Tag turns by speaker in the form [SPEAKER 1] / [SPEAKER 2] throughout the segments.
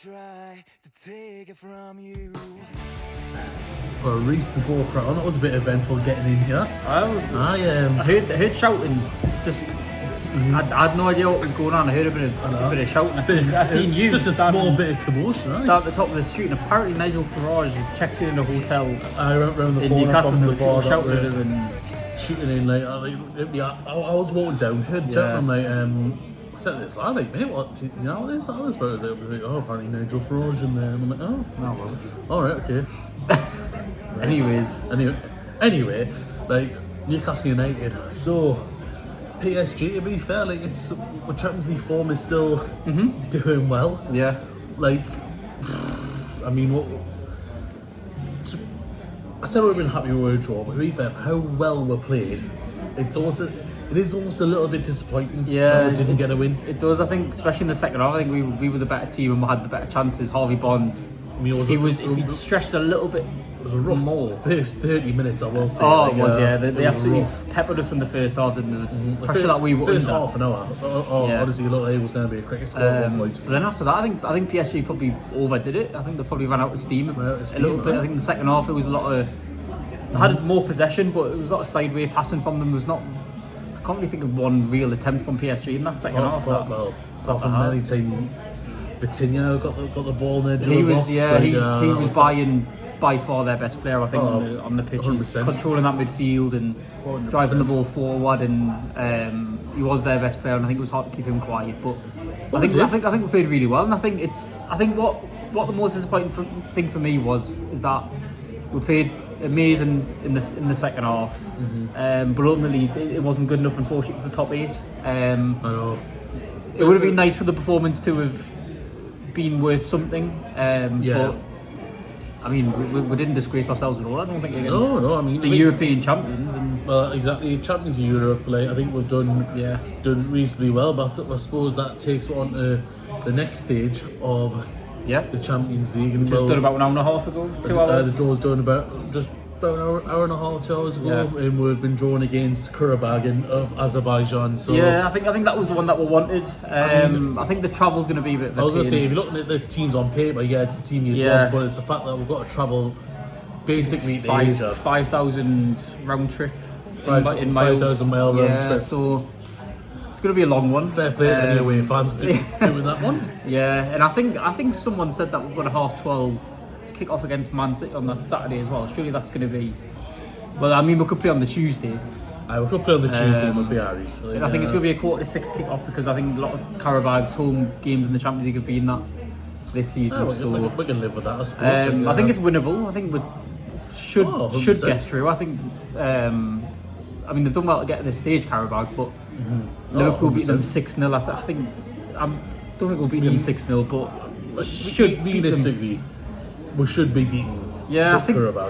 [SPEAKER 1] try to take it from you.
[SPEAKER 2] Well, Reese before Crown, that was a bit eventful getting in here.
[SPEAKER 3] I heard shouting. Just, I had no idea what was going on. I heard a bit of shouting. I seen you.
[SPEAKER 2] Just a small bit of commotion.
[SPEAKER 3] Start at the top of the street, and apparently Nigel Farage had checked in a hotel.
[SPEAKER 2] I went round the
[SPEAKER 3] in
[SPEAKER 2] corner
[SPEAKER 3] Newcastle
[SPEAKER 2] from the
[SPEAKER 3] and
[SPEAKER 2] bar,
[SPEAKER 3] shouting at him and
[SPEAKER 2] shooting in like I was walking down, heard the gentleman like I said to this lad, like, mate, what do you know what this is about? I was like, oh, apparently Nigel Farage in there, and I'm like, oh,
[SPEAKER 3] well.
[SPEAKER 2] Alright, okay. Anyway, like Newcastle United, so PSG, to be fair, like it's Champions League form is still doing well.
[SPEAKER 3] Yeah.
[SPEAKER 2] Like, I mean, I said we've been happy with a draw, but to be fair, for how well we're played, it is almost a little bit disappointing that we didn't get a win.
[SPEAKER 3] It does, I think, especially in the second half. I think we were the better team and we had the better chances. Harvey Barnes, if he stretched a little bit.
[SPEAKER 2] It was a rough
[SPEAKER 3] more.
[SPEAKER 2] First 30 minutes, I will say.
[SPEAKER 3] Oh, it was, yeah. They absolutely
[SPEAKER 2] rough.
[SPEAKER 3] peppered us in the first half, and the pressure that we were
[SPEAKER 2] first
[SPEAKER 3] under.
[SPEAKER 2] half an hour. Honestly, it looked like it was going to be a cricket score at one point.
[SPEAKER 3] But then after that, I think PSG probably overdid it. I think they probably ran out of steam a little bit. I think in the second half it was a lot of. They had more possession, but it was a lot of sideway passing from them. There was not. I can't really think of one real attempt from PSG in that second half.
[SPEAKER 2] Apart from any time, Vitinha got the ball in there.
[SPEAKER 3] He was by far their best player, I think, on the pitch. 100%. Controlling that midfield and 100%. Driving the ball forward, and he was their best player, and I think it was hard to keep him quiet. But I think we played really well, and I think what the most disappointing thing for me is that we played amazing in the second half, but ultimately it wasn't good enough, unfortunately, for the top 8.
[SPEAKER 2] I know.
[SPEAKER 3] It would have been nice for the performance to have been worth something. But I mean, we didn't disgrace ourselves at all. I don't think against
[SPEAKER 2] I mean,
[SPEAKER 3] the European champions.
[SPEAKER 2] Well, exactly, champions of Europe. Like I think we've done reasonably well, but I suppose that takes on to the next stage of the Champions League. And
[SPEAKER 3] just done about an hour and a half ago, 2 hours.
[SPEAKER 2] The draw's done about an hour and a half, 2 hours ago, and we've been drawn against Karabakh of Azerbaijan. So
[SPEAKER 3] I think that was the one that we wanted. I think the travel's going to be a bit of a
[SPEAKER 2] I was going to
[SPEAKER 3] pain.
[SPEAKER 2] say, if you're looking at the teams on paper, it's a team you'd want, but it's the fact that we've got to travel basically to Asia.
[SPEAKER 3] 5,000 round trip in
[SPEAKER 2] 5,000 mile round trip.
[SPEAKER 3] So it's going to be a long one.
[SPEAKER 2] Fair play to any away fans doing that one.
[SPEAKER 3] Yeah, and I think someone said that we've got a 12:30 kick off against Man City on that Saturday as well. Surely that's going to be. Well, I mean, we could play on the Tuesday.
[SPEAKER 2] We could play on the Tuesday with BRUNO. So,
[SPEAKER 3] I think it's going to be a 5:45 kick off because I think a lot of Karabagh's home games in the Champions League have been that this season.
[SPEAKER 2] We can live with that, I suppose.
[SPEAKER 3] I think it's winnable. I think we should get through. I think. I mean, they've done well to get to this stage, Karabakh, but Liverpool beat them 6-0. I don't think we'll beat them 6-0, but
[SPEAKER 2] realistically, we should be beaten.
[SPEAKER 3] Yeah, I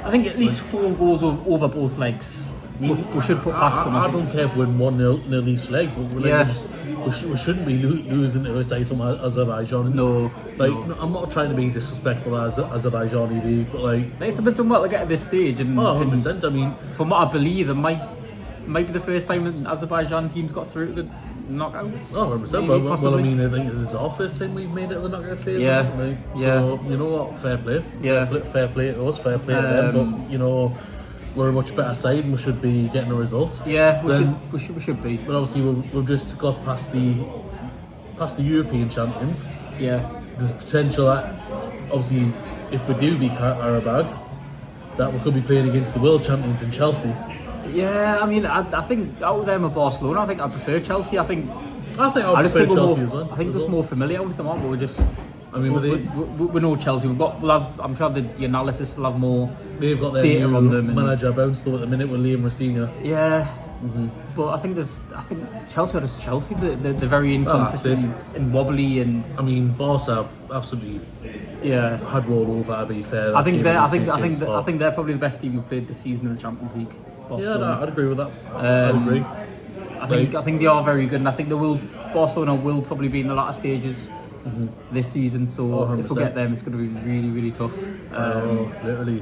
[SPEAKER 3] think at least 4 goals over both legs. We should put past them.
[SPEAKER 2] I don't care if we win 1-0 each leg, but we shouldn't be losing to a side from Azerbaijan.
[SPEAKER 3] No.
[SPEAKER 2] I'm not trying to be disrespectful as Azerbaijani league, but
[SPEAKER 3] they've done well to get to this stage. And
[SPEAKER 2] 100%. I mean,
[SPEAKER 3] from what I believe, it might be the first time an Azerbaijan team's got through to the knockouts.
[SPEAKER 2] 100%. Well, I mean, I think this is our first time we've made it to the knockout phase. So you know what? Fair play. Fair play to us. Fair play to them. But we're a much better side and we should be getting a result.
[SPEAKER 3] Yeah, we should be.
[SPEAKER 2] But obviously we've just got past the European champions.
[SPEAKER 3] Yeah.
[SPEAKER 2] There's potential that obviously if we do beat Karabakh, that we could be playing against the world champions in Chelsea.
[SPEAKER 3] Yeah, I mean, I think out of them and Barcelona, I think I prefer Chelsea. I think
[SPEAKER 2] I prefer Chelsea as well.
[SPEAKER 3] I think we're just more familiar with them, aren't we? We're just.
[SPEAKER 2] I mean,
[SPEAKER 3] we know Chelsea. We'll have. I'm sure the analysis will have more.
[SPEAKER 2] They've got their
[SPEAKER 3] data
[SPEAKER 2] new
[SPEAKER 3] on them
[SPEAKER 2] manager bounce though at the minute with Liam Rosina.
[SPEAKER 3] Yeah. But I think Chelsea are just Chelsea. They're very inconsistent and wobbly, and
[SPEAKER 2] I mean, Barca absolutely had rolled over. To be fair,
[SPEAKER 3] I think they're probably the best team we've played this season in the Champions League.
[SPEAKER 2] Barcelona. Yeah, I'd agree with that. I'd agree.
[SPEAKER 3] I think they are very good, and I think Barcelona will probably be in the latter stages this season. So if we get them, it's going to be really, really tough.
[SPEAKER 2] Literally,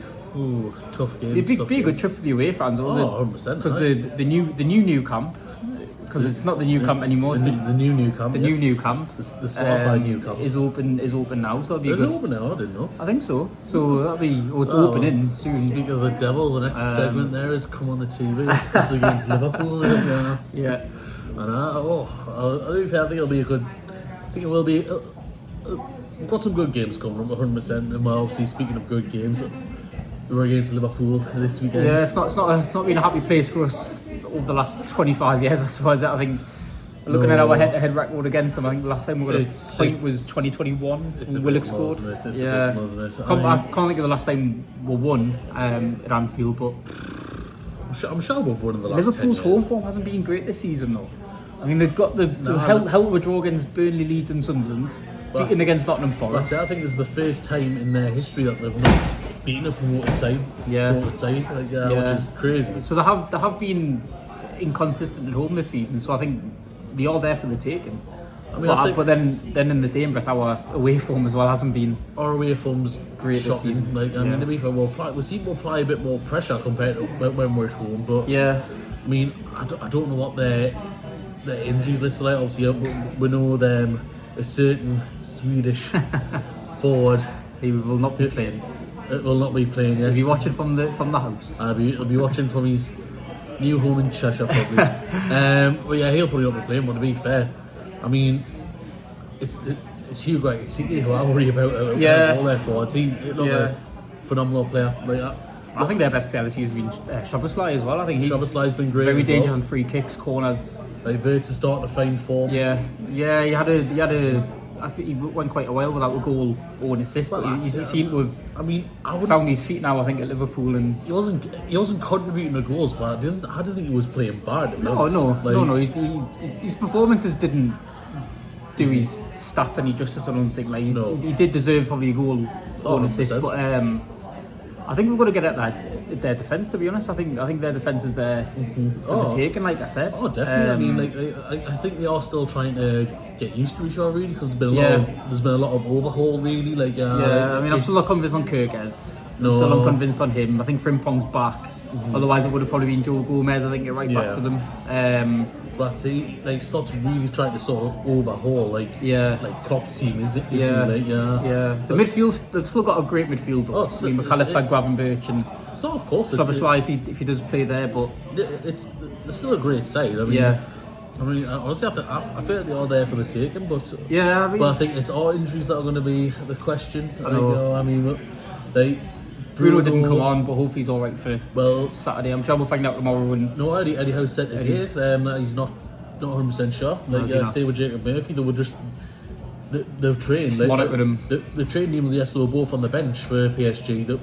[SPEAKER 2] tough game.
[SPEAKER 3] It'd be a good trip for the away fans,
[SPEAKER 2] 100%.
[SPEAKER 3] Because the new camp because it's not the new camp anymore.
[SPEAKER 2] The new camp.
[SPEAKER 3] The new camp.
[SPEAKER 2] The Spotify new camp
[SPEAKER 3] is open now. So it'll be
[SPEAKER 2] is
[SPEAKER 3] good.
[SPEAKER 2] It open now? I didn't know.
[SPEAKER 3] I think so. So that'll be. It's opening soon.
[SPEAKER 2] Speak of the devil, the next segment there is come on the TV. It's against Liverpool.
[SPEAKER 3] Yeah.
[SPEAKER 2] And I think it'll be a good. I think it will be. We've got some good games coming up, 100%. And obviously, speaking of good games, we're against Liverpool this weekend.
[SPEAKER 3] Yeah, it's not been a happy place for us over the last 25 years, I suppose. I think looking at our head-to-head record against them, I think the last time we got a point was 2021 when Willock scored.
[SPEAKER 2] It's abysmal, isn't it?
[SPEAKER 3] I can't think of the last time we won at Anfield, but
[SPEAKER 2] I'm sure we've won in the last
[SPEAKER 3] Liverpool's
[SPEAKER 2] 10 years.
[SPEAKER 3] home form hasn't been great this season, though. I mean, they've got the hell of a draw against Burnley, Leeds and Sunderland, beating against Nottingham Forest.
[SPEAKER 2] I think this is the first time in their history that they've not beaten a promoted side. Which is crazy.
[SPEAKER 3] So they have been inconsistent at home this season. So I think they are there for the taking. I mean, but then in the same breath, our away form as well hasn't been.
[SPEAKER 2] Our away form's
[SPEAKER 3] great
[SPEAKER 2] shocking.
[SPEAKER 3] this season.
[SPEAKER 2] To be fair, we seem to apply a bit more pressure compared to when we're at home. But I mean, I don't know what their injuries list are like. Obviously, we know them. A certain Swedish forward.
[SPEAKER 3] He will not be playing.
[SPEAKER 2] It will not be playing. Yes.
[SPEAKER 3] He'll be watching from the house.
[SPEAKER 2] He'll be watching from his new home in Cheshire, probably. But yeah, he'll probably not be playing. But to be fair, I mean, it's Hugh Grant. It's who I worry about. All their forwards. He's a phenomenal player.
[SPEAKER 3] I think their best player this year has been Szoboszlai as well. I think
[SPEAKER 2] Szoboszlai's been great.
[SPEAKER 3] Very
[SPEAKER 2] as
[SPEAKER 3] dangerous
[SPEAKER 2] well.
[SPEAKER 3] On free kicks, corners.
[SPEAKER 2] Verts is starting to find form.
[SPEAKER 3] Yeah. He had a. I think he went quite a while without a goal or an assist, but he seemed to have.
[SPEAKER 2] I mean,
[SPEAKER 3] found his feet now. I think at Liverpool, and
[SPEAKER 2] he wasn't contributing the goals, but I didn't think he was playing bad.
[SPEAKER 3] No. His performances didn't do his stats any justice. I don't think. He did deserve probably a goal or an assist, but I think we've got to get at their defence. To be honest, I think their defence is there for the taking. Like I said,
[SPEAKER 2] definitely. I mean, I think they are still trying to get used to each other, really, because there's been a lot of overhaul, really. I mean, I'm still not convinced on Kirkes. I'm still unconvinced on him. I think Frimpong's back. Otherwise, it would have probably been Joe Gomez. I think right back for them. But Slott's really trying to sort of overhaul, Klopp's team, isn't he?
[SPEAKER 3] The midfield, they've still got a great midfield. McAllister, Gravenberch, and
[SPEAKER 2] of course,
[SPEAKER 3] Szoboszlai if he does play there, but
[SPEAKER 2] it's still a great side. I mean, honestly, I feel like they are there for the taking, but I think it's our injuries that are going to be the question.
[SPEAKER 3] Bruno didn't come on, but hopefully he's all right for Saturday. I'm sure we'll find out tomorrow.
[SPEAKER 2] Eddie Howe said today that he's not 100% sure. I'd say with Jacob Murphy, they were just they've trained.
[SPEAKER 3] With him.
[SPEAKER 2] They trained him yesterday. They were both on the bench for PSG. They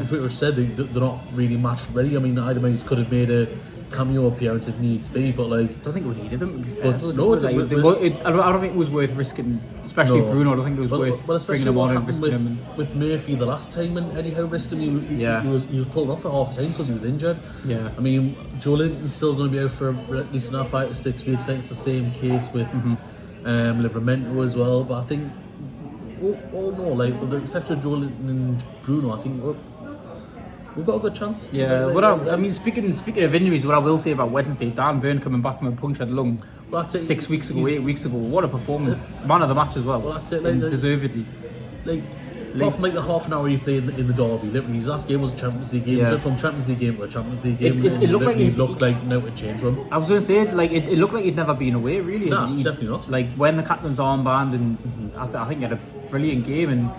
[SPEAKER 2] pretty much said they're not really match ready. I mean, Idemiz could have made a cameo appearance if needs be, but I
[SPEAKER 3] don't think we needed them, to be
[SPEAKER 2] fair.
[SPEAKER 3] I don't think it was worth risking, especially Bruno. I don't think it was worth bringing him on and risking him.
[SPEAKER 2] With Murphy the last time when Eddie Howe risked him, he was pulled off at half time because he was injured. I mean, Joe Linton's still going to be out for at least another 5 to 6 weeks. I think it's the same case with Livramento as well, but I think with the exception of Joe Linton and Bruno, I think we've got a good chance.
[SPEAKER 3] I mean, speaking of injuries, what I will say about Wednesday, Dan Burn coming back from a punctured lung 6 weeks ago, 8 weeks ago. What a performance! Man of the match as well.
[SPEAKER 2] That's it.
[SPEAKER 3] Deservedly.
[SPEAKER 2] Apart from the half an hour he played in the derby, literally his last game was a Champions League game. So from Champions League game to a Champions League game,
[SPEAKER 3] it looked like
[SPEAKER 2] now to change from.
[SPEAKER 3] I was going to say it looked like he'd never been away really.
[SPEAKER 2] No, definitely not.
[SPEAKER 3] When the captain's armband, and I think he had a brilliant game, and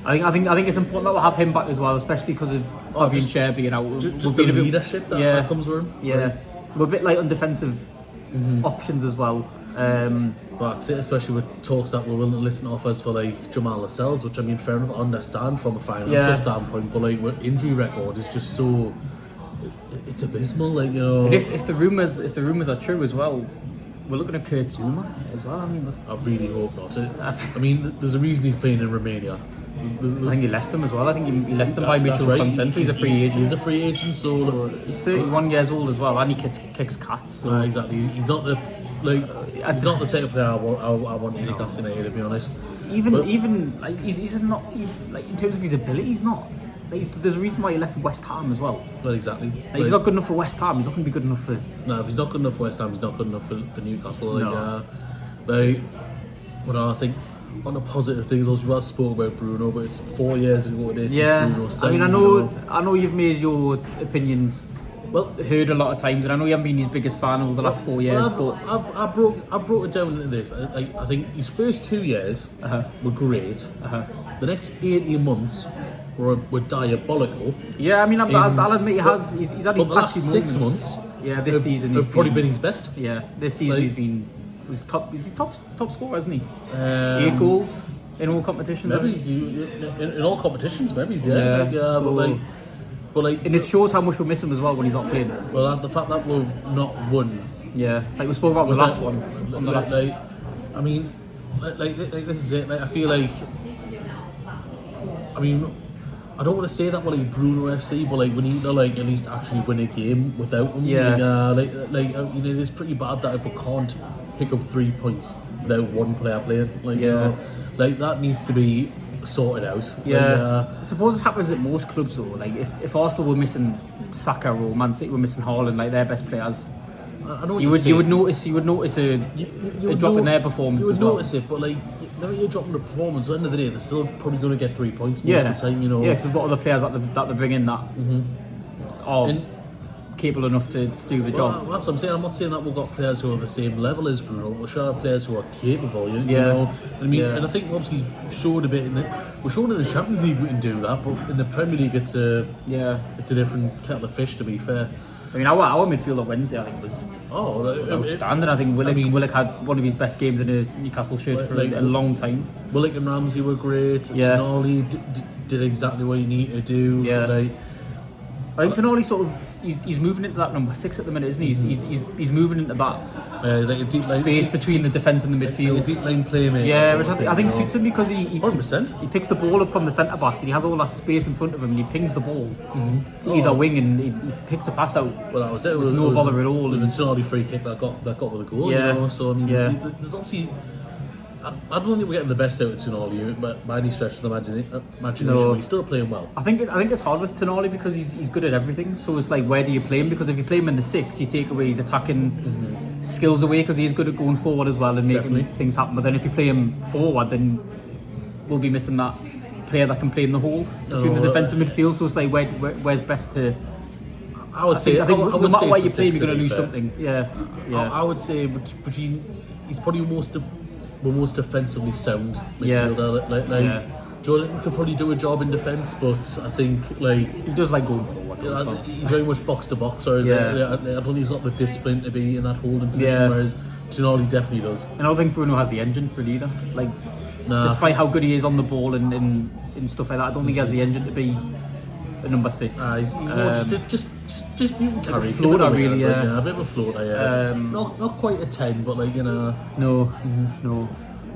[SPEAKER 3] I think it's important that we'll have him back as well, especially because of Fabian Schär being out.
[SPEAKER 2] Just the leadership that comes with him.
[SPEAKER 3] We're a bit light on defensive options as well.
[SPEAKER 2] But that's it, especially with talks that we're willing to listen to offers for Jamal Lascelles, which I mean, fair enough, I understand from a financial standpoint, but with injury record is just so it's abysmal.
[SPEAKER 3] And if the rumours are true as well, we're looking at Kurt Zouma as well.
[SPEAKER 2] I really hope not. I mean, there's a reason he's playing in Romania.
[SPEAKER 3] I think he left them as well. I think he left them by mutual consent. He's a free agent.
[SPEAKER 2] He's a free agent, so
[SPEAKER 3] he's 31 years old as well, and he kicks cats. So.
[SPEAKER 2] Exactly. He's not the he's not the type of player I want in Newcastle United, to be honest.
[SPEAKER 3] He's not in terms of his ability. He's not there's a reason why he left West Ham as well.
[SPEAKER 2] Well, exactly.
[SPEAKER 3] Like, he's not good enough for West Ham. He's not going to be good enough for.
[SPEAKER 2] No, if he's not good enough for West Ham, he's not good enough for Newcastle.
[SPEAKER 3] No.
[SPEAKER 2] I think on the positive things, also we have spoke about Bruno, but it's 4 years ago today since Bruno signed.
[SPEAKER 3] I mean, I know you've made your opinions heard a lot of times, and I know you haven't been his biggest fan over the last 4 years.
[SPEAKER 2] I broke it down into this. I think his first 2 years were great. The next 18 months were diabolical.
[SPEAKER 3] Yeah, I mean, I'll admit he's had his patchy moments.
[SPEAKER 2] 6 months.
[SPEAKER 3] Yeah, this season
[SPEAKER 2] have probably been his best.
[SPEAKER 3] Yeah, this season he's top scorer, hasn't he? 8 goals in all competitions.
[SPEAKER 2] Maybe in all competitions. Maybe
[SPEAKER 3] and it shows how much we miss him as well when he's not playing.
[SPEAKER 2] Well, the fact that we've not won.
[SPEAKER 3] Yeah, like we spoke about the last one.
[SPEAKER 2] I mean, this is it. I feel like. I mean, I don't want to say that we're like Bruno FC, but like we need to like at least actually win a game without him.
[SPEAKER 3] Yeah.
[SPEAKER 2] It is pretty bad that if we can't pick up 3 points without one player playing. That needs to be sorted out.
[SPEAKER 3] I suppose it happens at most clubs though. Like if Arsenal were missing Saka or Man City were missing Haaland, like their best players,
[SPEAKER 2] I know
[SPEAKER 3] you would notice a drop in their performance.
[SPEAKER 2] You would notice it, but like you're dropping the performance. At the end of the day, they're still probably going to get 3 points most of the time. Yeah,
[SPEAKER 3] because they've got other players that they bring in that are capable enough to do the job.
[SPEAKER 2] That's what I'm saying. I'm not saying that we've got players who are the same level as Bruno. We should have players who are capable. You know. I mean, and I think obviously showed a bit we're showing in the Champions League we can do that, but in the Premier League it's a different kettle of fish. To be fair.
[SPEAKER 3] I mean, our midfield on Wednesday, I think, was outstanding. I think Willock had one of his best games in a Newcastle shirt for a long time.
[SPEAKER 2] Willock and Ramsey were great. Tonali did exactly what he needed to do.
[SPEAKER 3] Yeah. I think Tonali sort of he's moving into that number 6 at the minute, isn't he? He's moving into that
[SPEAKER 2] like a deep line,
[SPEAKER 3] space between the defence and the midfield.
[SPEAKER 2] Like a deep line playmaker.
[SPEAKER 3] Yeah, which I think suits him because he
[SPEAKER 2] 100%.
[SPEAKER 3] He picks the ball up from the centre backs and he has all that space in front of him and he pings the ball to either wing and he picks a pass out.
[SPEAKER 2] Well, that was it.
[SPEAKER 3] With no bother at all.
[SPEAKER 2] It was a Tonali free kick that got with a goal.
[SPEAKER 3] Yeah.
[SPEAKER 2] So I mean, there's obviously. I don't think we're getting the best out of Tonali by any stretch of the imagination. But he's still playing well.
[SPEAKER 3] I think it's hard with Tonali because he's good at everything. So it's like, where do you play him? Because if you play him in the 6, you take away his attacking skills away because he's good at going forward as well and making things happen. But then if you play him forward, then we'll be missing that player that can play in the hole between the defence and midfield. So it's like, where's best to?
[SPEAKER 2] I would say
[SPEAKER 3] no matter where you play, you're going to lose something. Yeah.
[SPEAKER 2] I would say between he's probably the most defensively sound midfielder. Jordan could probably do a job in defence, but I think
[SPEAKER 3] he does like going forward.
[SPEAKER 2] He's very much box to box, whereas I don't think he's got the discipline to be in that holding position. Whereas Tonali definitely does.
[SPEAKER 3] And I don't think Bruno has the engine for it either. Despite how good he is on the ball and stuff like that, I don't think he has the engine to be a number 6.
[SPEAKER 2] He's more just carry,
[SPEAKER 3] a floater, really.
[SPEAKER 2] A bit of a floater. Not quite a 10, but
[SPEAKER 3] No.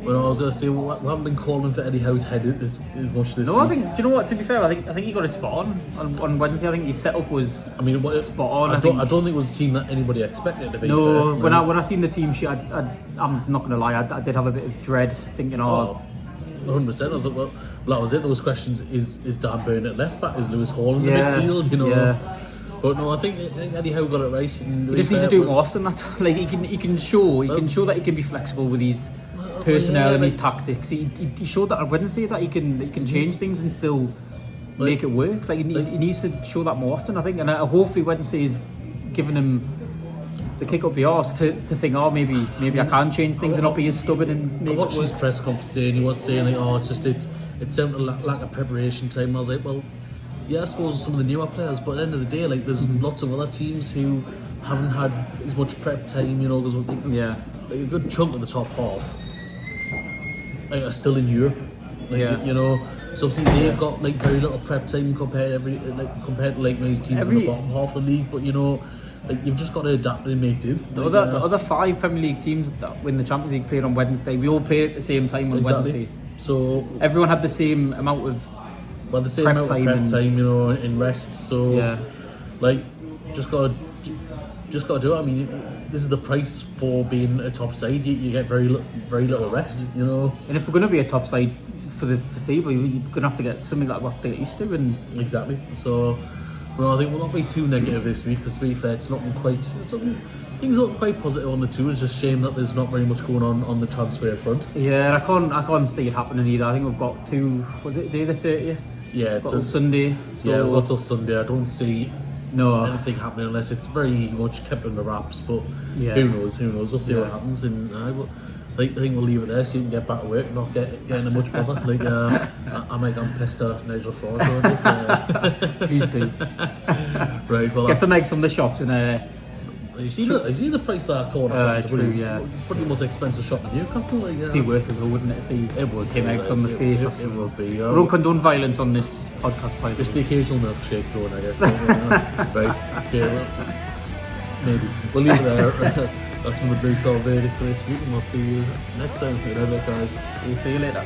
[SPEAKER 2] Well, I was going to say we haven't been calling for Eddie Howe's head as much this week.
[SPEAKER 3] I think. Do you know what? To be fair, I think he got it spot on Wednesday. I think his setup was spot on.
[SPEAKER 2] I don't think it was a team that anybody expected to be.
[SPEAKER 3] No, when I seen the team sheet, I'm not going to lie, I did have a bit of dread, thinking,
[SPEAKER 2] 100%. I was like, well, that was it. There was questions: is Dan Burn at left back? Is Lewis Hall in the midfield?
[SPEAKER 3] Yeah.
[SPEAKER 2] But no, I think Eddie Howe got it right.
[SPEAKER 3] He just needs to do it more often. That he can show that he can be flexible with his personnel and his tactics. He showed that on Wednesday that he can change things and still make it work. He needs to show that more often, I think. And hopefully Wednesday is giving him the kick up the arse to think, maybe I can change things and not be as stubborn and make it work. I watched
[SPEAKER 2] his press conference today and he was saying it's down to lack of preparation time. And I was like, well, yeah, I suppose some of the newer players, but at the end of the day, there's lots of other teams who haven't had as much prep time, because a good chunk of the top half are still in Europe. So obviously they've got very little prep time compared to these teams in the bottom half of the league. But you've just got to adapt and make do.
[SPEAKER 3] The other 5 Premier League teams that win the Champions League played on Wednesday. We all played at the same time on Wednesday. So everyone had the same amount of prep time,
[SPEAKER 2] in rest. So just got to do it. I mean, this is the price for being a top side. You get very little rest,
[SPEAKER 3] And if we're going to be a top side, for the foreseeable, you're gonna have to get something that we'll have to get used to. And
[SPEAKER 2] exactly. So, well, I think we'll not be too negative this week because, to be fair, things are looking quite positive on the tour. It's just a shame that there's not very much going on the transfer front.
[SPEAKER 3] Yeah, I can't see it happening either. I think we've got was it day the 30th?
[SPEAKER 2] Yeah,
[SPEAKER 3] it's Sunday. So
[SPEAKER 2] yeah, we've got till Sunday. I don't see anything happening unless it's very much kept under wraps. But who knows? We'll see what happens. And I think we'll leave it there so you can get back to work, not getting much bother. Like I might go and pester Nigel Fraud on it.
[SPEAKER 3] Please do.
[SPEAKER 2] Right, well,
[SPEAKER 3] get some eggs from the shops and.
[SPEAKER 2] You see the price that corner shop?
[SPEAKER 3] True,
[SPEAKER 2] it's probably the most expensive shop in Newcastle. Like,
[SPEAKER 3] it'd be worth it though, wouldn't it? See,
[SPEAKER 2] it would.
[SPEAKER 3] Him egged on the face.
[SPEAKER 2] It would be.
[SPEAKER 3] We don't condone violence on this podcast, by
[SPEAKER 2] just the occasional milkshake thrown, I guess. Right. Okay, well, maybe we'll leave it there. That's going to boost our verdict for this week, and we'll see you next time. Good luck, guys.
[SPEAKER 3] We'll see you later.